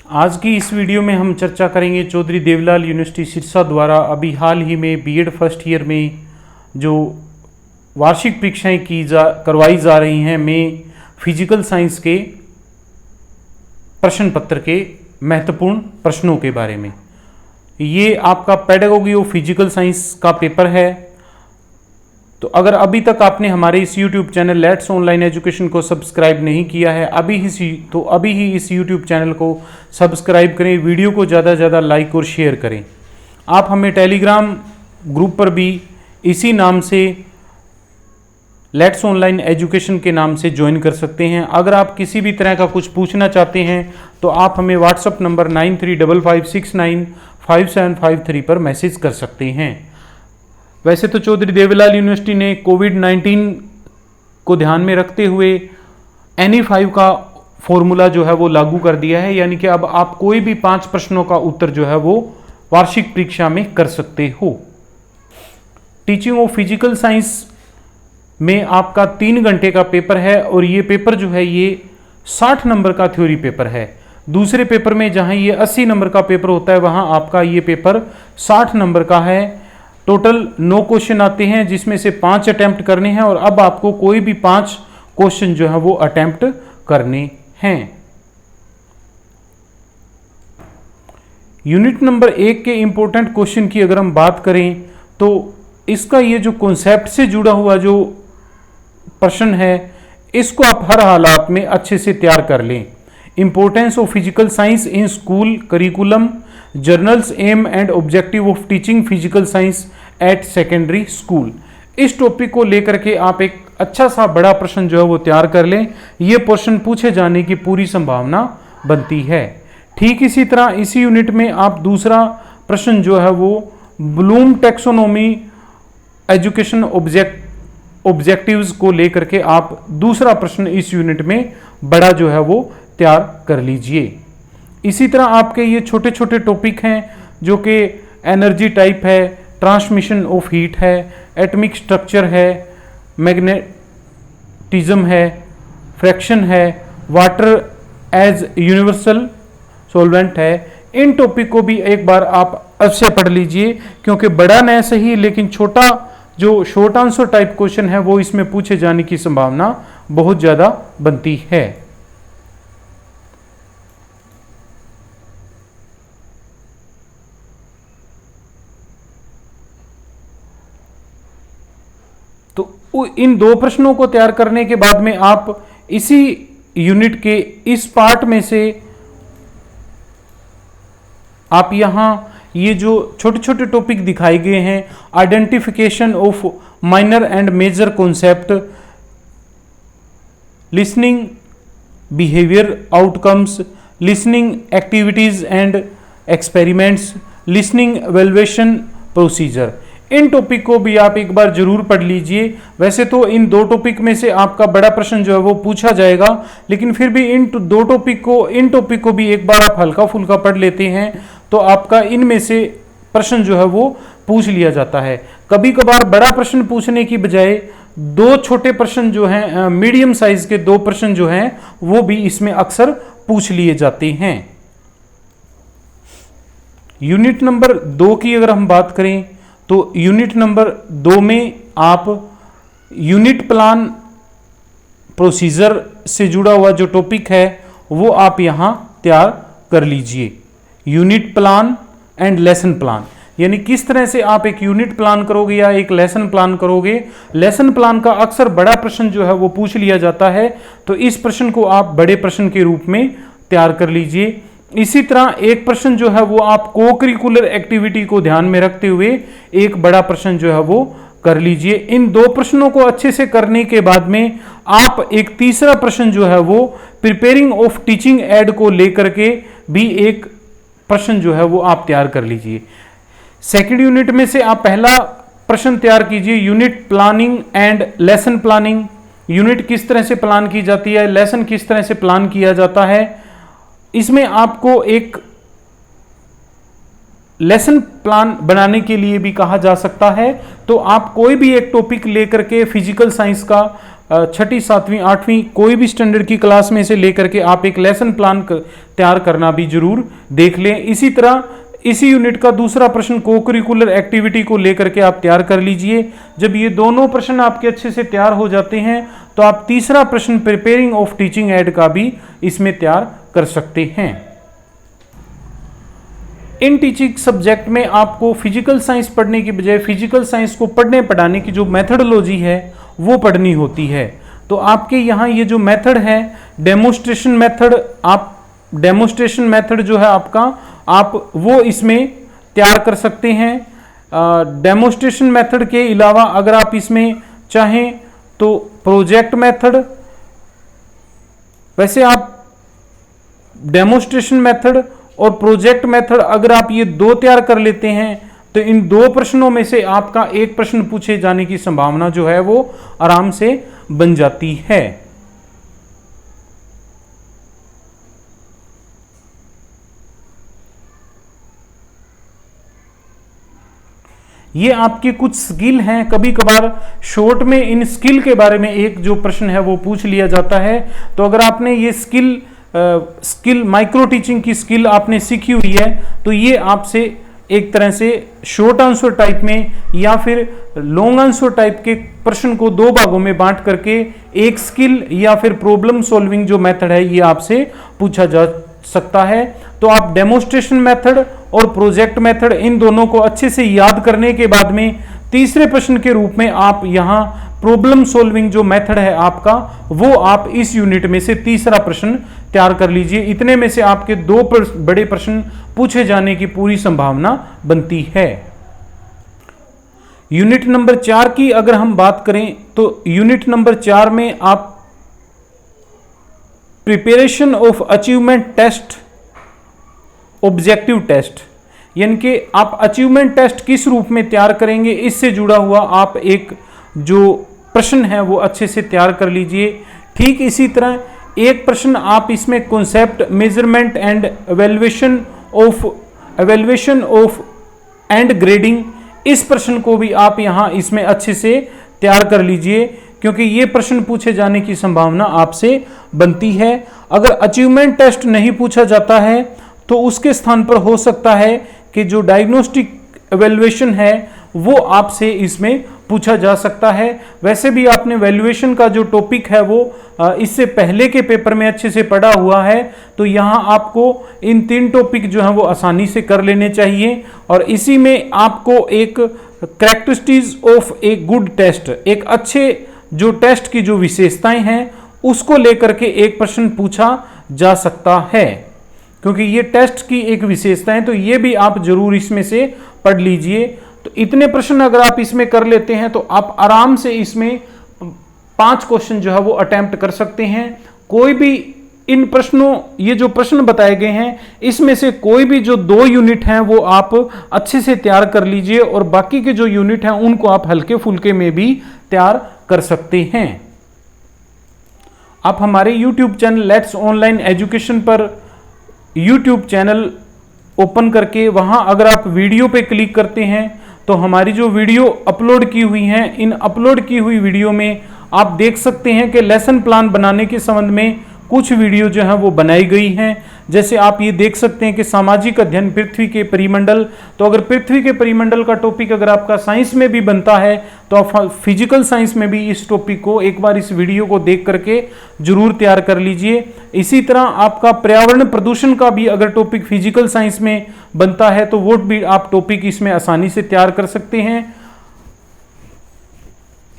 आज की इस वीडियो में हम चर्चा करेंगे चौधरी देवलाल यूनिवर्सिटी सिरसा द्वारा अभी हाल ही में बीएड फर्स्ट ईयर में जो वार्षिक परीक्षाएं करवाई जा रही हैं में फिजिकल साइंस के प्रश्न पत्र के महत्वपूर्ण प्रश्नों के बारे में। ये आपका पेडागोगी ऑफ फिजिकल साइंस का पेपर है। तो अगर अभी तक आपने हमारे इस YouTube channel let's online education को सब्सक्राइब नहीं किया है अभी ही इस YouTube चैनल को सब्सक्राइब करें, वीडियो को ज़्यादा से ज़्यादा लाइक और शेयर करें। आप हमें टेलीग्राम ग्रुप पर भी इसी नाम से लेट्स ऑनलाइन एजुकेशन के नाम से ज्वाइन कर सकते हैं। अगर आप किसी भी तरह का कुछ पूछना चाहते हैं तो आप हमें व्हाट्सएप नंबर 9355695753 पर मैसेज कर सकते हैं। वैसे तो चौधरी देवलाल यूनिवर्सिटी ने कोविड-19 को ध्यान में रखते हुए NE5 का फॉर्मूला जो है वो लागू कर दिया है, यानी कि अब आप कोई भी 5 प्रश्नों का उत्तर जो है वो वार्षिक परीक्षा में कर सकते हो। टीचिंग ऑफ फिजिकल साइंस में आपका 3 घंटे का पेपर है और ये पेपर जो है ये 60 नंबर का थ्योरी पेपर है। दूसरे पेपर में जहां ये 80 नंबर का पेपर होता है वहां आपका ये पेपर 60 नंबर का है। टोटल 9 क्वेश्चन आते हैं जिसमें से 5 अटेम्प्ट करने हैं और अब आपको कोई भी 5 क्वेश्चन जो है वो अटेम्प्ट करने हैं। यूनिट नंबर 1 के इंपॉर्टेंट क्वेश्चन की अगर हम बात करें तो इसका ये जो कॉन्सेप्ट से जुड़ा हुआ जो प्रश्न है इसको आप हर हालात में अच्छे से तैयार कर लें। Importance of physical science in school curriculum, journals, aim and objective of teaching physical science at secondary school. इस टॉपिक को लेकर के आप एक अच्छा सा बड़ा प्रश्न जो है वो तैयार कर लें। ये प्रश्न पूछे जाने की पूरी संभावना बनती है। ठीक इसी तरह इसी यूनिट में आप दूसरा प्रश्न जो है वो ब्लूम टैक्सोनॉमी एजुकेशन ऑब्जेक्टिव्स को लेकर के आप दूसरा प्रश्न इस यूनिट में बड़ा जो है वो तैयार कर लीजिए। इसी तरह आपके ये छोटे छोटे टॉपिक हैं जो कि एनर्जी टाइप है, ट्रांसमिशन ऑफ हीट है, एटॉमिक स्ट्रक्चर है, मैग्नेटिज्म है, फ्रैक्शन है, वाटर एज यूनिवर्सल सॉल्वेंट है। इन टॉपिक को भी एक बार आप अवश्य पढ़ लीजिए क्योंकि बड़ा न सही लेकिन छोटा जो शॉर्ट आंसर टाइप क्वेश्चन है वो इसमें पूछे जाने की संभावना बहुत ज़्यादा बनती है। तो इन 2 प्रश्नों को तैयार करने के बाद में आप इसी यूनिट के इस पार्ट में से आप यहां ये जो छोटे छोटे टॉपिक दिखाए गए हैं, identification of minor and major concept, listening behaviour outcomes, listening activities and experiments, listening evaluation procedure, इन टॉपिक को भी आप एक बार जरूर पढ़ लीजिए। वैसे तो इन 2 टॉपिक में से आपका बड़ा प्रश्न जो है वो पूछा जाएगा, लेकिन फिर भी इन टॉपिक को भी एक बार आप हल्का फुल्का पढ़ लेते हैं तो आपका इनमें से प्रश्न जो है वो पूछ लिया जाता है। कभी कभार बड़ा प्रश्न पूछने की बजाय 2 छोटे प्रश्न जो हैं, मीडियम साइज के 2 प्रश्न जो हैं वो भी इसमें अक्सर पूछ लिए जाते हैं। यूनिट नंबर 2 की अगर हम बात करें तो यूनिट नंबर 2 में आप यूनिट प्लान प्रोसीजर से जुड़ा हुआ जो टॉपिक है वो आप यहां तैयार कर लीजिए। Unit plan and lesson plan, यानी किस तरह से आप एक यूनिट प्लान करोगे या एक लेसन प्लान करोगे। लेसन प्लान का अक्सर बड़ा प्रश्न जो है वो पूछ लिया जाता है, तो इस प्रश्न को आप बड़े प्रश्न के रूप में तैयार कर लीजिए। इसी तरह एक प्रश्न जो है वो आप को करिकुलर एक्टिविटी को ध्यान में रखते हुए एक बड़ा प्रश्न जो है वो कर लीजिए। इन 2 प्रश्नों को अच्छे से करने के बाद में आप एक तीसरा प्रश्न जो है वो प्रिपेयरिंग ऑफ टीचिंग एड को लेकर के भी एक प्रश्न जो है वो आप तैयार कर लीजिए। सेकंड यूनिट में से आप पहला प्रश्न तैयार कीजिए, unit planning and lesson planning. Unit किस तरह से प्लान की जाती है, लेसन किस तरह से प्लान किया जाता है, इसमें आपको एक लेसन प्लान बनाने के लिए भी कहा जा सकता है। तो आप कोई भी एक टॉपिक लेकर के फिजिकल साइंस का छठी, सातवीं, आठवीं कोई भी स्टैंडर्ड की क्लास में से लेकर के आप एक लेसन प्लान तैयार करना भी जरूर देख लें। इसी तरह इसी यूनिट का दूसरा प्रश्न को करिकुलर एक्टिविटी को लेकर के आप तैयार कर लीजिए। जब ये दोनों प्रश्न आपके अच्छे से तैयार हो जाते हैं तो आप तीसरा प्रश्न प्रिपेयरिंग ऑफ टीचिंग एड का भी इसमें तैयार कर सकते हैं। इन टीचिंग सब्जेक्ट में आपको फिजिकल साइंस पढ़ने की बजाय फिजिकल साइंस को पढ़ने पढ़ाने की जो मेथडोलॉजी है वो पढ़नी होती है। तो आपके यहाँ ये जो मेथड है डेमोस्ट्रेशन मेथड, आप डेमोस्ट्रेशन मेथड जो है आपका, आप वो इसमें तैयार कर सकते हैं। डेमोस्ट्रेशन मेथड के अलावा अगर आप इसमें चाहें तो प्रोजेक्ट मेथड, वैसे आप डेमोस्ट्रेशन मेथड और प्रोजेक्ट मेथड अगर आप ये दो तैयार कर लेते हैं तो इन दो प्रश्नों में से आपका एक प्रश्न पूछे जाने की संभावना जो है वो आराम से बन जाती है। ये आपके कुछ स्किल हैं। कभी कभार शॉर्ट में इन स्किल के बारे में एक जो प्रश्न है वो पूछ लिया जाता है। तो अगर आपने ये स्किल माइक्रो टीचिंग की स्किल आपने सीखी हुई है तो ये आपसे एक तरह से शॉर्ट आंसर टाइप में या फिर लॉन्ग आंसर टाइप के प्रश्न को दो भागों में बांट करके एक स्किल या फिर प्रॉब्लम सॉल्विंग जो मेथड है ये आपसे पूछा जा सकता है। तो आप डेमोस्ट्रेशन मेथड और प्रोजेक्ट मेथड इन दोनों को अच्छे से याद करने के बाद में तीसरे प्रश्न के रूप में आप यहाँ प्रॉब्लम सॉल्विंग जो मेथड है आपका वो आप इस यूनिट में से तीसरा प्रश्न तैयार कर लीजिए। इतने में से आपके दो बड़े प्रश्न पूछे जाने की पूरी संभावना बनती है। यूनिट नंबर 4 की अगर हम बात करें तो यूनिट नंबर 4 में आप preparation of achievement test, objective test, यानी कि आप अचीवमेंट टेस्ट किस रूप में तैयार करेंगे इससे जुड़ा हुआ आप एक जो प्रश्न है वो अच्छे से तैयार कर लीजिए। ठीक इसी तरह एक प्रश्न आप इसमें concept measurement and evaluation of and grading, इस प्रश्न को भी आप यहां इसमें अच्छे से तैयार कर लीजिए क्योंकि ये प्रश्न पूछे जाने की संभावना आपसे बनती है। अगर अचीवमेंट टेस्ट नहीं पूछा जाता है तो उसके स्थान पर हो सकता है कि जो डायग्नोस्टिक एवेल्युएशन है वो आपसे इसमें पूछा जा सकता है। वैसे भी आपने वैल्यूएशन का जो टॉपिक है वो इससे पहले के पेपर में अच्छे से पढ़ा हुआ है, तो यहाँ आपको इन 3 टॉपिक जो हैं वो आसानी से कर लेने चाहिए। और इसी में आपको एक characteristics of a good test, एक अच्छे जो टेस्ट की जो विशेषताएं हैं उसको लेकर के एक प्रश्न पूछा जा सकता है, क्योंकि ये टेस्ट की एक विशेषता है, तो ये भी आप जरूर इसमें से पढ़ लीजिए। तो इतने प्रश्न अगर आप इसमें कर लेते हैं तो आप आराम से इसमें 5 क्वेश्चन जो है वो अटेम्प्ट कर सकते हैं। कोई भी इन प्रश्नों, ये जो प्रश्न बताए गए हैं इसमें से कोई भी जो 2 यूनिट हैं वो आप अच्छे से तैयार कर लीजिए और बाकी के जो यूनिट हैं उनको आप हल्के फुल्के में भी तैयार कर सकते हैं। आप हमारे YouTube channel let's online education पर YouTube चैनल ओपन करके वहां अगर आप वीडियो पे क्लिक करते हैं तो हमारी जो वीडियो अपलोड की हुई हैं, इन अपलोड की हुई वीडियो में आप देख सकते हैं कि लेसन प्लान बनाने के संबंध में कुछ वीडियो जो है वो बनाई गई हैं। जैसे आप ये देख सकते हैं कि सामाजिक अध्ययन पृथ्वी के परिमंडल, तो अगर पृथ्वी के परिमंडल का टॉपिक अगर आपका साइंस में भी बनता है तो आप फिजिकल साइंस में भी इस टॉपिक को एक बार इस वीडियो को देख करके जरूर तैयार कर लीजिए। इसी तरह आपका पर्यावरण प्रदूषण का भी अगर टॉपिक फिजिकल साइंस में बनता है तो वो भी आप टॉपिक इसमें आसानी से तैयार कर सकते हैं।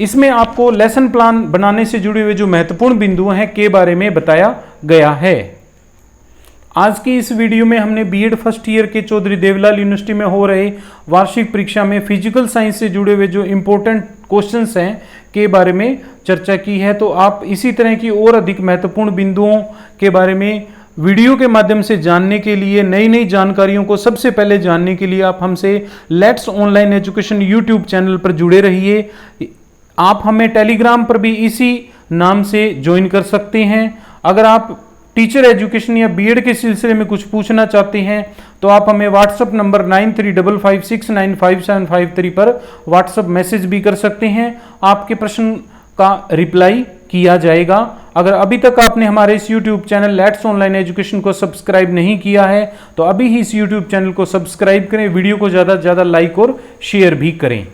इसमें आपको लेसन प्लान बनाने से जुड़े हुए जो महत्वपूर्ण बिंदु हैं के बारे में बताया गया है। आज की इस वीडियो में हमने बीएड फर्स्ट ईयर के चौधरी देवलाल यूनिवर्सिटी में हो रहे वार्षिक परीक्षा में फिजिकल साइंस से जुड़े हुए जो इंपॉर्टेंट क्वेश्चंस हैं के बारे में चर्चा की है। तो आप इसी तरह की और अधिक महत्वपूर्ण बिंदुओं के बारे में वीडियो के माध्यम से जानने के लिए, नई नई जानकारियों को सबसे पहले जानने के लिए आप हमसे let's online education YouTube channel पर जुड़े रहिए। आप हमें टेलीग्राम पर भी इसी नाम से ज्वाइन कर सकते हैं। अगर आप टीचर एजुकेशन या बीएड के सिलसिले में कुछ पूछना चाहते हैं तो आप हमें व्हाट्सएप नंबर 9355695753 पर व्हाट्सएप मैसेज भी कर सकते हैं। आपके प्रश्न का रिप्लाई किया जाएगा। अगर अभी तक आपने हमारे इस YouTube channel let's online education को सब्सक्राइब नहीं किया है तो अभी ही इस YouTube चैनल को सब्सक्राइब करें, वीडियो को ज़्यादा से ज़्यादा लाइक और शेयर भी करें।